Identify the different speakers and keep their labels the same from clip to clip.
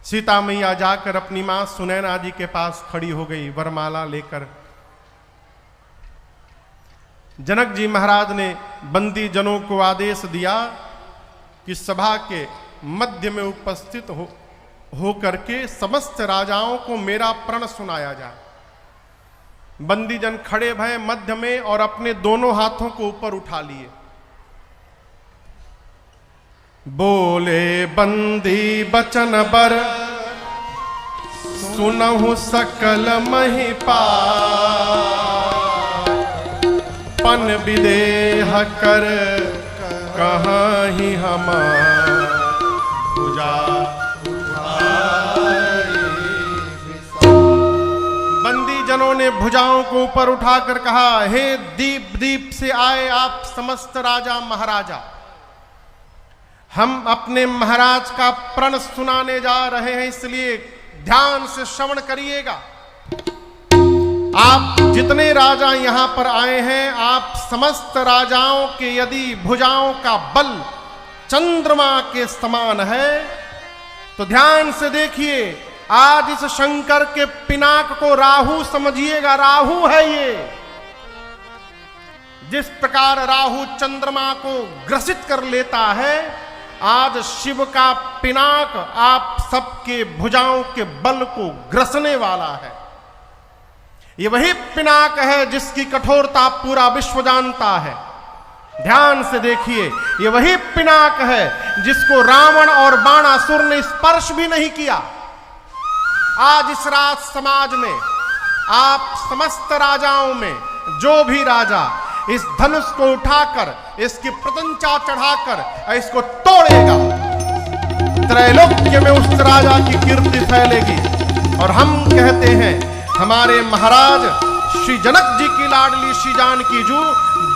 Speaker 1: सीता मैया जाकर अपनी मां सुनैना जी के पास खड़ी हो गई वरमाला लेकर। जनक जी महाराज ने बंदी जनों को आदेश दिया कि सभा के मध्य में उपस्थित हो करके समस्त राजाओं को मेरा प्रण सुनाया जाए। बंदी जन खड़े भय मध्य में और अपने दोनों हाथों को ऊपर उठा लिए। बोले बंदी बचन बर सुनहु सकल महिपाल, पन विदेह कर कहाँ ही हमार पूजा। बंदी जनों ने भुजाओं को ऊपर उठाकर कहा, हे दीप दीप से आए आप समस्त राजा महाराजा, हम अपने महाराज का प्रण सुनाने जा रहे हैं, इसलिए ध्यान से श्रवण करिएगा। आप जितने राजा यहां पर आए हैं, आप समस्त राजाओं के यदि भुजाओं का बल चंद्रमा के समान है तो ध्यान से देखिए, आज इस शंकर के पिनाक को राहु समझिएगा। राहु है ये। जिस प्रकार राहु चंद्रमा को ग्रसित कर लेता है, आज शिव का पिनाक आप सबके भुजाओं के बल को ग्रसने वाला है। ये वही पिनाक है जिसकी कठोरता पूरा विश्व जानता है। ध्यान से देखिए, ये वही पिनाक है जिसको रावण और बाणासुर ने स्पर्श भी नहीं किया। आज इस राज समाज में आप समस्त राजाओं में जो भी राजा इस धनुष को उठाकर इसकी प्रतंचा चढ़ाकर इसको तोड़ेगा, त्रैलोक्य में उस राजा की कीर्ति फैलेगी। और हम कहते हैं, हमारे महाराज श्री जनक जी की लाडली श्री जानकी जू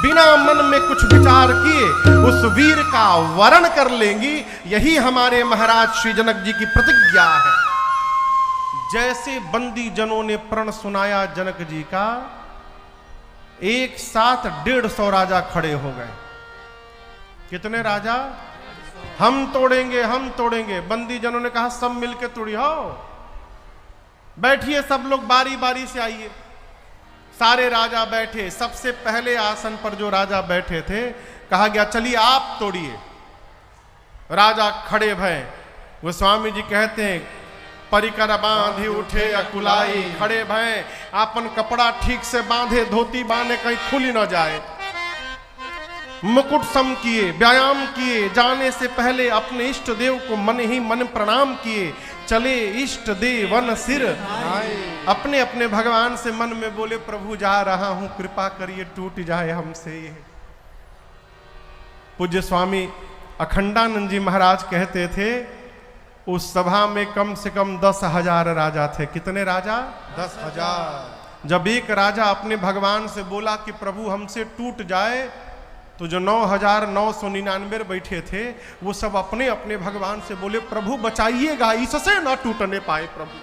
Speaker 1: बिना मन में कुछ विचार किए उस वीर का वरण कर लेंगी। यही हमारे महाराज श्री जनक जी की प्रतिज्ञा है। जैसे बंदी जनों ने प्रण सुनाया जनक जी का, एक साथ 150 राजा खड़े हो गए। कितने राजा? हम तोड़ेंगे, हम तोड़ेंगे। बंदी जनों ने कहा, सब मिलके तोड़ियो, बैठिए सब लोग, बारी बारी से आइए। सारे राजा बैठे। सबसे पहले आसन पर जो राजा बैठे थे, कहा गया चलिए आप तोड़िए। राजा खड़े भय। गोस्वामी जी कहते हैं, परिकर बांधे उठे अकुलाई, खड़े भय अपन कपड़ा ठीक से बांधे, धोती बांधे कहीं खुली न जाए। मुकुट सम किए, व्यायाम किए, जाने से पहले अपने इष्ट देव को मन ही मन प्रणाम किए। चले इष्ट देवन सिर, अपने अपने भगवान से मन में बोले, प्रभु जा रहा हूं, कृपा करिए टूट जाए हमसे ये। पूज्य स्वामी अखंडानंद जी महाराज कहते थे, उस सभा में कम से कम 10,000 राजा थे। कितने राजा? 10,000। जब एक राजा अपने भगवान से बोला कि प्रभु हमसे टूट जाए, तो जो 9,999 बैठे थे वो सब अपने अपने भगवान से बोले, प्रभु बचाइएगा, इससे ना टूटने पाए प्रभु।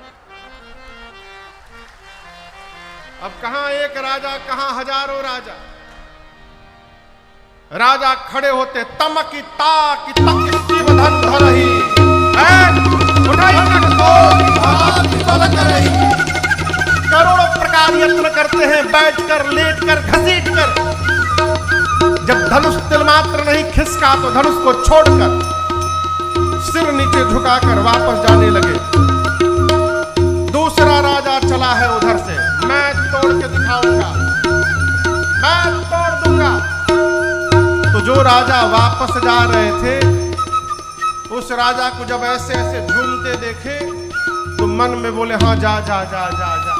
Speaker 1: अब कहां एक राजा, कहां हजारों राजा। राजा खड़े होते, तमकी ताकी तक शिवधन धरही, करोड़ों प्रकार यत्न करते हैं, बैठकर, लेटकर, घसीटकर। जब धनुष तिल मात्र नहीं खिसका तो धनुष को छोड़कर सिर नीचे झुकाकर वापस जाने लगे। दूसरा राजा चला है उधर से, मैं तोड़ के दिखाऊंगा, मैं तोड़ दूंगा। तो जो राजा वापस जा रहे थे, उस राजा को जब ऐसे ऐसे झूमते देखे तो मन में बोले, हाँ जा जा जा जा जा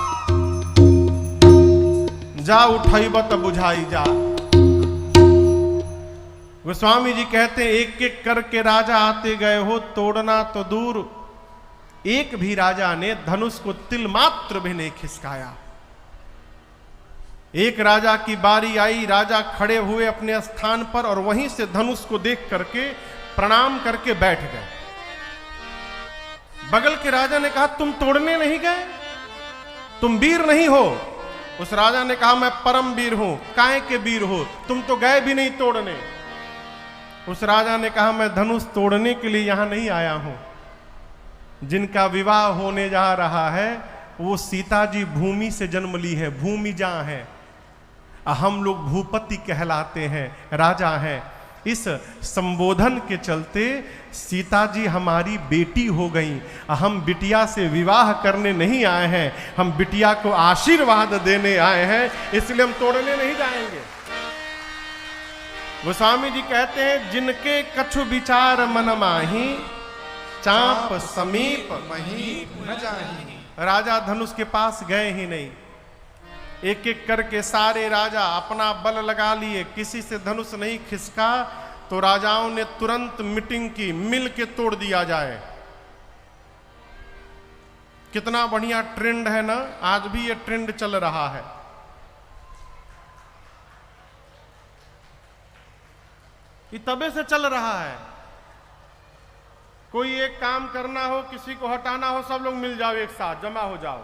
Speaker 1: जा, उठाइब तो बुझाई जा। गोस्वामी जी कहते हैं, एक एक करके राजा आते गए हो, तोड़ना तो दूर, एक भी राजा ने धनुष को तिल मात्र भी नहीं खिसकाया। एक राजा की बारी आई, राजा खड़े हुए अपने स्थान पर और वहीं से धनुष को देख करके प्रणाम करके बैठ गए। बगल के राजा ने कहा, तुम तोड़ने नहीं गए, तुम वीर नहीं हो। उस राजा ने कहा, मैं परम वीर हूं। काहे के वीर हो? तुम तो गए भी नहीं तोड़ने। उस राजा ने कहा, मैं धनुष तोड़ने के लिए यहां नहीं आया हूं, जिनका विवाह होने जा रहा है वो सीता जी भूमि से जन्म ली है, भूमिजा हैं। हम लोग भूपति कहलाते हैं, राजा हैं। इस संबोधन के चलते सीता जी हमारी बेटी हो गई। हम बिटिया से विवाह करने नहीं आए हैं, हम बिटिया को आशीर्वाद देने आए हैं, इसलिए हम तोड़ने नहीं जाएंगे। गोस्वामी जी कहते हैं, जिनके कछु विचार मन माही, चाप समीप मही न जाही। राजा धनुष के पास गए ही नहीं। एक एक करके सारे राजा अपना बल लगा लिए, किसी से धनुष नहीं खिसका। तो राजाओं ने तुरंत मीटिंग की, मिल के तोड़ दिया जाए। कितना बढ़िया ट्रेंड है ना, आज भी ये ट्रेंड चल रहा है। ये तबे से चल रहा है। कोई एक काम करना हो, किसी को हटाना हो, सब लोग मिल जाओ, एक साथ जमा हो जाओ।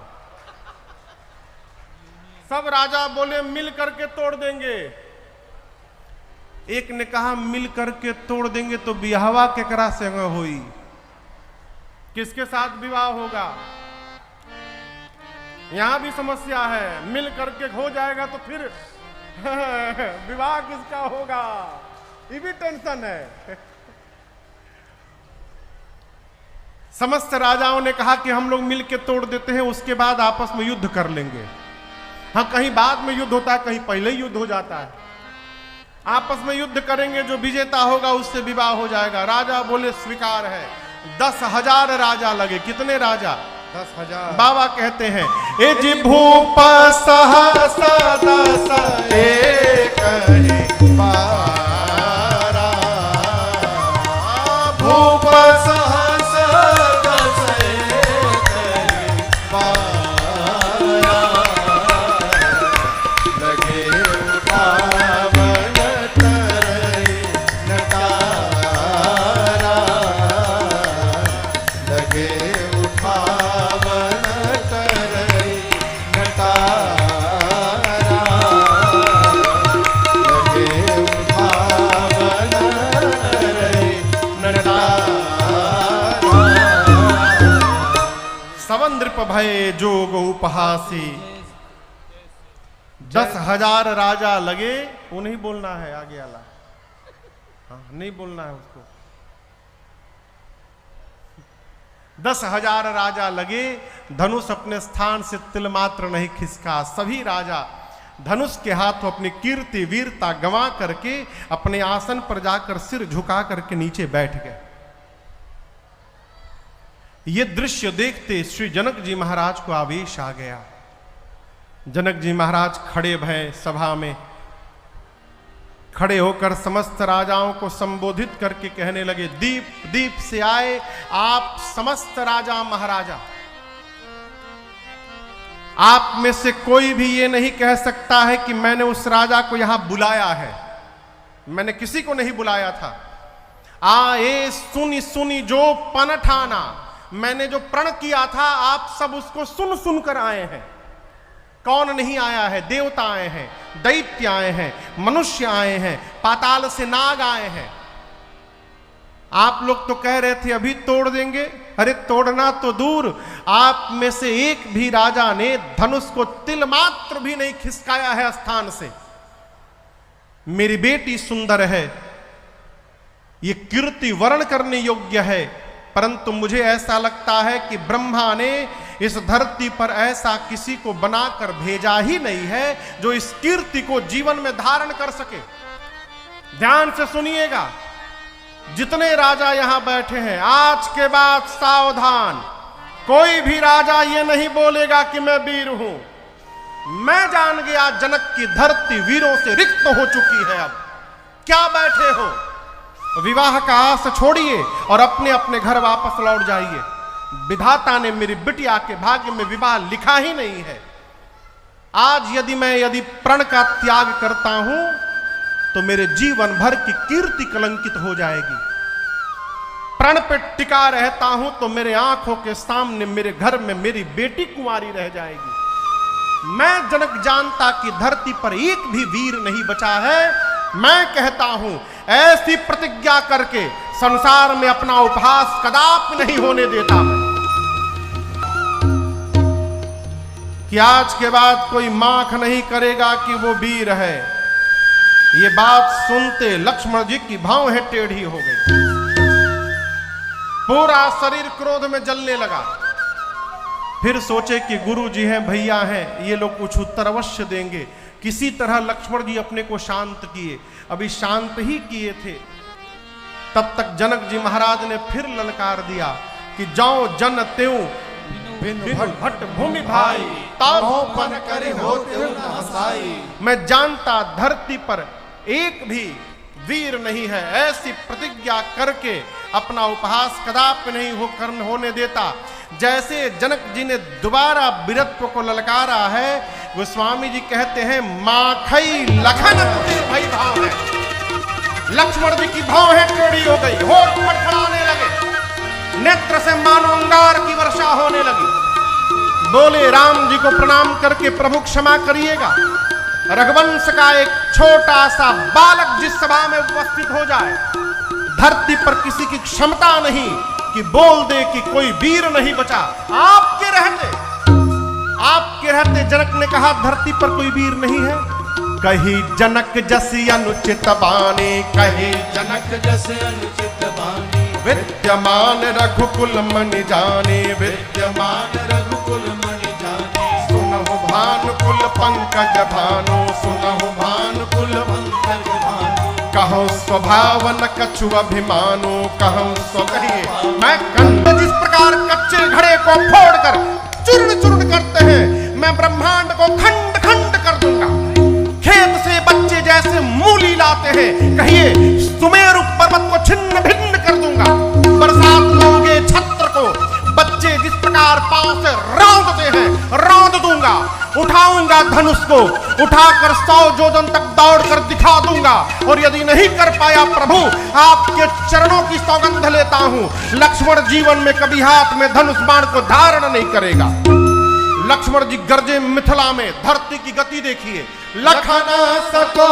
Speaker 1: सब राजा बोले मिल करके तोड़ देंगे। एक ने कहा मिल करके तोड़ देंगे तो बिहावा केकरा से हुई, किसके साथ विवाह होगा? यहां भी समस्या है। मिल करके हो जाएगा तो फिर विवाह किसका होगा, ये भी टेंशन है। समस्त राजाओं ने कहा कि हम लोग मिल के तोड़ देते हैं, उसके बाद आपस में युद्ध कर लेंगे। हाँ, कहीं बाद में युद्ध होता है, कहीं पहले ही युद्ध हो जाता है। आपस में युद्ध करेंगे, जो विजेता होगा उससे विवाह हो जाएगा। राजा बोले स्वीकार है। 10,000 राजा लगे। कितने राजा? 10,000। बाबा कहते हैं, ए जी भूप सहसा दस एक बारा, भूप भय जोग उपहासी। 10,000 राजा लगे। वो नहीं बोलना है आगे वाला, हाँ नहीं बोलना है उसको। 10,000 राजा लगे, धनुष अपने स्थान से तिल मात्र नहीं खिसका। सभी राजा धनुष के हाथों अपनी कीर्ति वीरता गंवा करके अपने आसन पर जाकर सिर झुका करके नीचे बैठ गए। ये दृश्य देखते श्री जनक जी महाराज को आवेश आ गया। जनक जी महाराज खड़े भय सभा में, खड़े होकर समस्त राजाओं को संबोधित करके कहने लगे, दीप दीप से आए आप समस्त राजा महाराजा, आप में से कोई भी ये नहीं कह सकता है कि मैंने उस राजा को यहां बुलाया है। मैंने किसी को नहीं बुलाया था। आए सुनी सुनी जो पन ठाना, मैंने जो प्रण किया था आप सब उसको सुन सुन कर आए हैं। कौन नहीं आया है? देवता आए हैं, दैत्य आए हैं, मनुष्य आए हैं, पाताल से नाग आए हैं। आप लोग तो कह रहे थे अभी तोड़ देंगे। अरे तोड़ना तो दूर, आप में से एक भी राजा ने धनुष को तिल मात्र भी नहीं खिसकाया है स्थान से। मेरी बेटी सुंदर है, ये कीर्ति वर्ण करने योग्य है, परंतु मुझे ऐसा लगता है कि ब्रह्मा ने इस धरती पर ऐसा किसी को बनाकर भेजा ही नहीं है जो इस कीर्ति को जीवन में धारण कर सके। ध्यान से सुनिएगा, जितने राजा यहां बैठे हैं, आज के बाद सावधान, कोई भी राजा ये नहीं बोलेगा कि मैं वीर हूं। मैं जान गया जनक की धरती वीरों से रिक्त हो चुकी है। अब क्या बैठे हो? विवाह का आस छोड़िए और अपने अपने घर वापस लौट जाइए। विधाता ने मेरी बिटिया के भाग्य में विवाह लिखा ही नहीं है। आज यदि प्रण का त्याग करता हूं तो मेरे जीवन भर की कीर्ति कलंकित हो जाएगी। प्रण पे टिका रहता हूं तो मेरे आंखों के सामने मेरे घर में मेरी बेटी कुंवारी रह जाएगी। मैं जनक जानता कि धरती पर एक भी वीर नहीं बचा है। मैं कहता हूं ऐसी प्रतिज्ञा करके संसार में अपना उपहास कदापि नहीं होने देता मैं। कि आज के बाद कोई माख नहीं करेगा कि वो वीर है। ये बात सुनते लक्ष्मण जी की भौहें टेढ़ी हो गई, पूरा शरीर क्रोध में जलने लगा। फिर सोचे कि गुरु जी हैं, भैया हैं, ये लोग कुछ उत्तर अवश्य देंगे। किसी तरह लक्ष्मण जी अपने को शांत किए। अभी शांत ही किए थे, तब तक जनक जी महाराज ने फिर ललकार दिया कि जाओ जन त्यों भट्ट भूमि भाई, तारो पन करे हो त्यों न हसाई। मैं जानता धरती पर एक भी वीर नहीं है, ऐसी प्रतिज्ञा करके अपना उपहास कदापि नहीं होने देता। जैसे जनक जी ने दोबारा वीरत्व को ललकारा है, गोस्वामी जी कहते हैं माखई लखन भाई भाव है। लक्ष्मण जी की भौहें टेढ़ी हो गई, होठ फड़फड़ाने लगे, नेत्र से मानो अंगार की वर्षा होने लगी। बोले राम जी को प्रणाम करके प्रभु क्षमा करिएगा, रघुवंश का एक छोटा सा बालक जिस सभा में उपस्थित हो जाए, धरती पर किसी की क्षमता नहीं कि बोल दे कि कोई वीर नहीं बचा। आपके रहते जनक ने कहा धरती पर कोई वीर नहीं है। कही जनक जसी अनुचित बानी, कही जनक जसी अनुचित बानी, विद्यमान रघुकुल मनि जाने, विद्यमान रघुकुल मनि जाने। सुनहु भानुकुल पंकज भानु, सुनहु भानुकुल पंकज भानु। कहो स्वभावन कछु अभिमानो, कहो कहिए मैं कंद जिस प्रकार कच्चे घड़े को फोड़कर चूर्ण चूर्ण करते हैं, मैं ब्रह्मांड को खंड खंड कर दूंगा। खेत से बच्चे जैसे मूली लाते हैं, कहिए सुमेरु पर्वत को छिन्न भिन्न कर दूंगा। बरसात लोगे छत्र को बच्चे जिस प्रकार पांव से रौंदते हैं, रौंद दूंगा। उठाऊंगा धनुष को, उठाकर 100 योजन तक दौड़कर दिखा दूंगा। और यदि नहीं कर पाया प्रभु, आपके चरणों की सौगंध लेता हूं, लक्ष्मण जीवन में कभी हाथ में धनुष बाण को धारण नहीं करेगा। लक्ष्मण जी गरजे मिथिला में, धरती की गति देखिए। लखन सको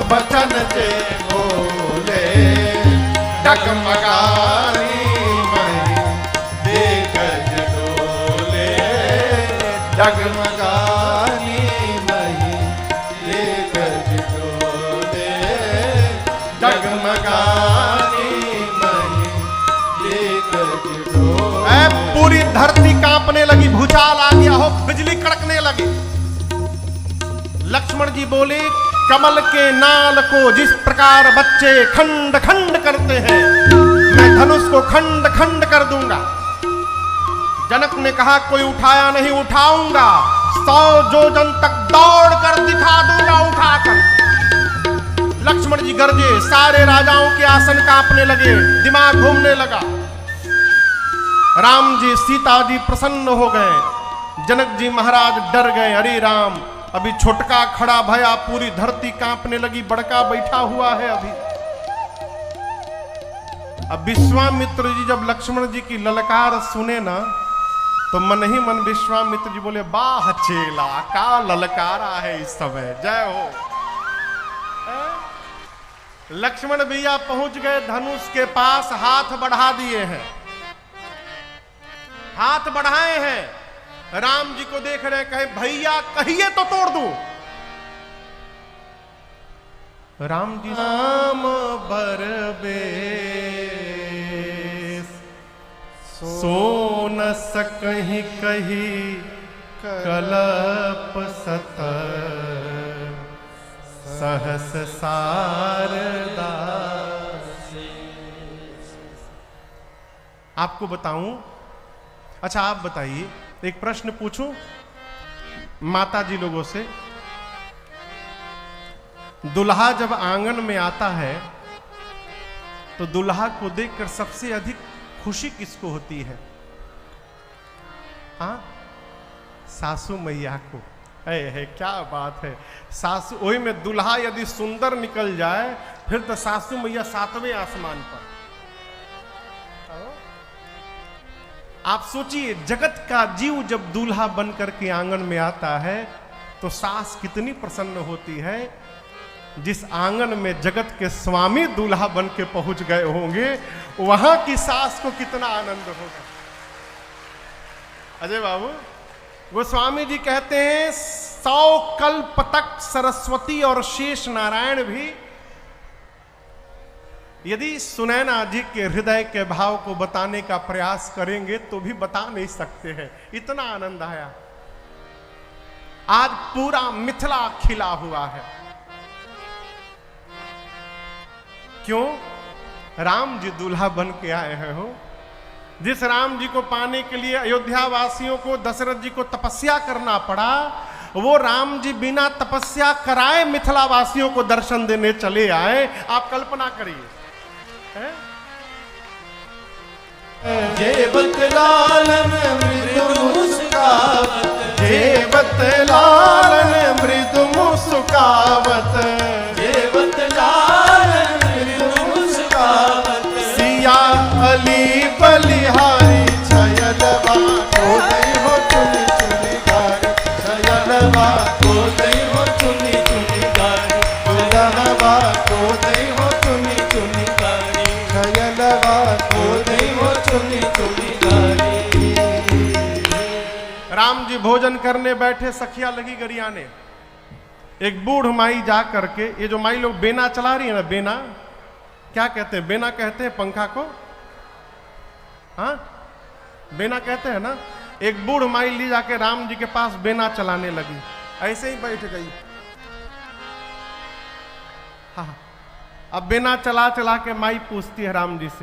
Speaker 1: बचन जे बोले, डगमगारी डगमगानी मही एक डोले, डगमगानी मही एक डोले। पूरी धरती कांपने लगी, भूचाल आ गया हो, बिजली कड़कने लगी। लक्ष्मण जी बोले कमल के नाल को जिस प्रकार बच्चे खंड खंड करते हैं, मैं धनुष को खंड खंड कर दूंगा। जनक ने कहा कोई उठाया नहीं, उठाऊंगा। 100 योजन तक दौड़ कर दिखा दूंगा उठाकर। लक्ष्मण जी गरजे, सारे राजाओं के आसन कांपने लगे, दिमाग घूमने लगा। राम जी सीता जी प्रसन्न हो गए, जनक जी महाराज डर गए। अरे राम, अभी छोटका खड़ा भया, पूरी धरती कांपने लगी, बड़का बैठा हुआ है। अभी अब विश्वामित्र जी जब लक्ष्मण जी की ललकार सुने ना, तो मन ही मन विश्वामित्र जी बोले वाह चेला, का ललकारा है इस समय, जय हो। लक्ष्मण भैया पहुंच गए धनुष के पास, हाथ बढ़ा दिए हैं, हाथ बढ़ाए हैं। राम जी को देख रहे, कहे भैया कहिए तो तोड़ दूं। राम जी नाम बरबे सो न सकहि कही कलप सत, सहस सारदा। आपको बताऊं, अच्छा आप बताइए, एक प्रश्न पूछूं माता जी लोगों से। दुल्हा जब आंगन में आता है तो दुल्हा को देखकर सबसे अधिक खुशी किसको होती है? हाँ, सासू मैया को। है क्या बात है, सासू, वही में दुल्हा यदि सुंदर निकल जाए फिर तो सासू मैया 7वें आसमान पर। आप सोचिए, जगत का जीव जब दूल्हा बनकर के आंगन में आता है तो सास कितनी प्रसन्न होती है। जिस आंगन में जगत के स्वामी दूल्हा बन के पहुंच गए होंगे, वहां की सास को कितना आनंद होगा। अजय बाबू, गोस्वामी जी कहते हैं 100 कल्प तक सरस्वती और शेष नारायण भी यदि सुनैना जी के हृदय के भाव को बताने का प्रयास करेंगे तो भी बता नहीं सकते हैं, इतना आनंद आया। आज पूरा मिथिला खिला हुआ है। क्यों? राम जी दूल्हा बन के आए हैं हो। जिस राम जी को पाने के लिए अयोध्या वासियों को, दशरथ जी को तपस्या करना पड़ा, वो राम जी बिना तपस्या कराए मिथिला वासियों को दर्शन देने चले आए। आप कल्पना करिए।
Speaker 2: जेवत लालन मृदु मुस्कावत,
Speaker 1: जेवत लालन मृदु मुस्कावत,
Speaker 2: जेवत लालन मृदु मुस्कावत,
Speaker 1: सिया अली बलिहारी छयलवा
Speaker 2: को दई हो चुनी चुनी गारी, छयलवा को दई हो चुनी चुनी गारी, छयलवा को दई हो चुनी चुनी गारी, छयलवा को दई हो चुनी चुनी गारी।
Speaker 1: राम जी भोजन करने बैठे, सखिया लगी गरियाने। एक बूढ़ माई जा करके, ये जो माई लोग बेना चला रही है ना, बेना क्या कहते हैं? बेना कहते हैं पंखा को, हाँ बेना कहते हैं ना। एक बूढ़ माई ली जाके राम जी के पास बेना चलाने लगी, ऐसे ही बैठ गई। हाँ अब बेना चला चला के माई पूछती है राम जी से,